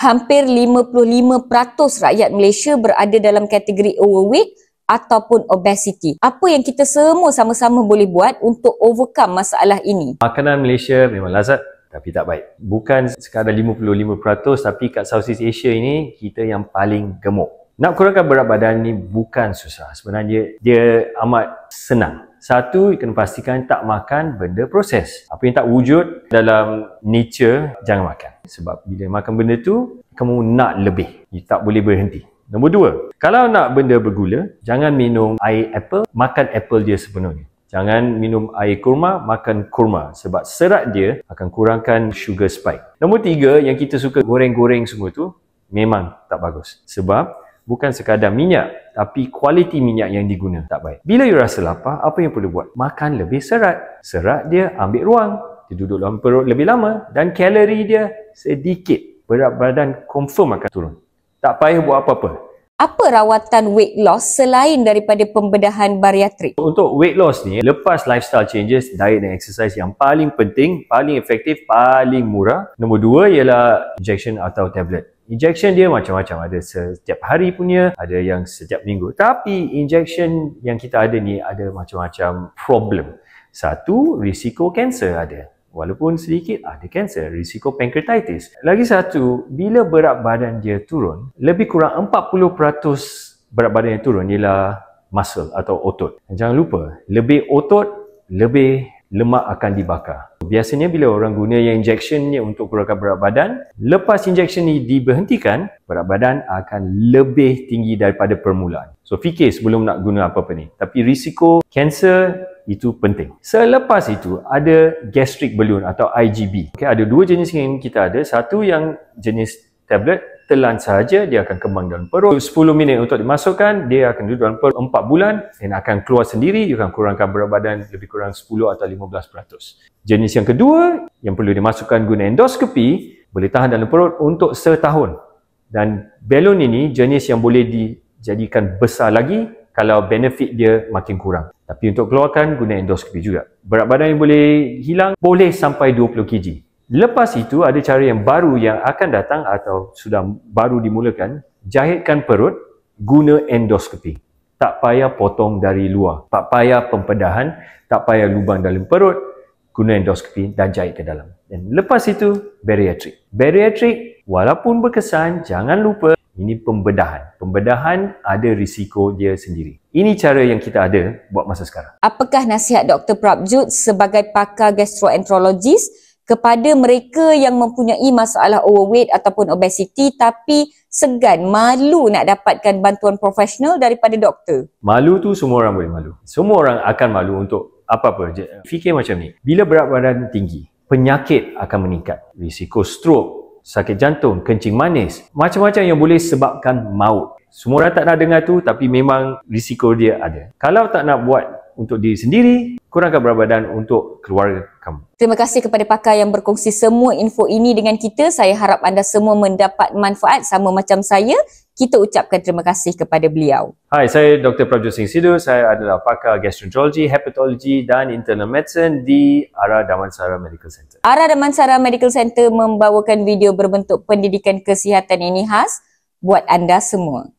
hampir 55% rakyat Malaysia berada dalam kategori overweight ataupun obesity. Apa yang kita semua sama-sama boleh buat untuk overcome masalah ini? Makanan Malaysia memang lazat tapi tak baik. Bukan sekadar 55%, tapi kat Southeast Asia ini kita yang paling gemuk. Nak kurangkan berat badan ni bukan susah. Sebenarnya dia amat senang. Satu, kena pastikan tak makan benda proses. Apa yang tak wujud dalam nature, jangan makan. Sebab bila makan benda tu, kamu nak lebih. You tak boleh berhenti. Nombor dua, kalau nak benda bergula, jangan minum air apple, makan apple dia sepenuhnya. Jangan minum air kurma, makan kurma. Sebab serat dia akan kurangkan sugar spike. Nombor tiga, yang kita suka goreng-goreng semua tu, memang tak bagus. Sebab bukan sekadar minyak, tapi kualiti minyak yang diguna tak baik. Bila you rasa lapar, apa yang perlu buat? Makan lebih serat. Serat dia ambil ruang. Dia duduk dalam perut lebih lama dan kalori dia sedikit. Berat badan confirm akan turun. Tak payah buat apa-apa. Apa rawatan weight loss selain daripada pembedahan bariatrik? Untuk weight loss ni, lepas lifestyle changes, diet dan exercise yang paling penting, paling efektif, paling murah. Nombor dua ialah injection atau tablet. Injection dia macam-macam. Ada setiap hari punya, ada yang setiap minggu. Tapi injection yang kita ada ni ada macam-macam problem. Satu, risiko kanser ada. Walaupun sedikit ada kanser, risiko pancreatitis. Lagi satu, bila berat badan dia turun, lebih kurang 40% berat badan yang turun ialah muscle atau otot. Jangan lupa, lebih otot, lebih lemak akan dibakar. Biasanya bila orang guna yang injection ni untuk kurangkan berat badan, lepas injection ni diberhentikan, berat badan akan lebih tinggi daripada permulaan. So fikir sebelum nak guna apa-apa ni. Tapi risiko kanser itu penting. Selepas itu ada gastric balloon atau IGB. Okay, ada dua jenis yang kita ada. Satu yang jenis tablet, telan sahaja dia akan kembang dalam perut. 10 minit untuk dimasukkan, dia akan duduk dalam perut 4 bulan dan akan keluar sendiri. You akan kurangkan berat badan lebih kurang 10 atau 15%. Jenis yang kedua yang perlu dimasukkan guna endoskopi, boleh tahan dalam perut untuk setahun. Dan balon ini jenis yang boleh dijadikan besar lagi kalau benefit dia makin kurang. Tapi untuk keluarkan guna endoskopi juga. Berat badan yang boleh hilang boleh sampai 20 kg. Lepas itu ada cara yang baru yang akan datang atau sudah baru dimulakan. Jahitkan perut guna endoskopi. Tak payah potong dari luar. Tak payah pembedahan. Tak payah lubang dalam perut. Guna endoskopi dan jahit ke dalam. Dan lepas itu bariatrik. Bariatrik walaupun berkesan, jangan lupa ini pembedahan. Pembedahan ada risiko dia sendiri. Ini cara yang kita ada buat masa sekarang. Apakah nasihat Dr. Prabjot sebagai pakar gastroenterologis kepada mereka yang mempunyai masalah overweight ataupun obesity tapi segan, malu nak dapatkan bantuan profesional daripada doktor? Malu tu semua orang boleh malu. Semua orang akan malu untuk apa-apa. Fikir macam ni. Bila berat badan tinggi, penyakit akan meningkat. Risiko stroke, sakit jantung, kencing manis, macam-macam yang boleh sebabkan maut. Semua orang tak nak dengar tu, tapi memang risiko dia ada. Kalau tak nak buat untuk diri sendiri, kurangkan berat badan untuk keluarga kamu. Terima kasih kepada pakar yang berkongsi semua info ini dengan kita. Saya harap anda semua mendapat manfaat sama macam saya. Kita ucapkan terima kasih kepada beliau. Hai, saya Dr. Prabjot Singh Sidhu. Saya adalah pakar gastroenterologi, hepatologi dan internal medicine di Ara Damansara Medical Center. Ara Damansara Medical Center membawakan video berbentuk pendidikan kesihatan ini khas buat anda semua.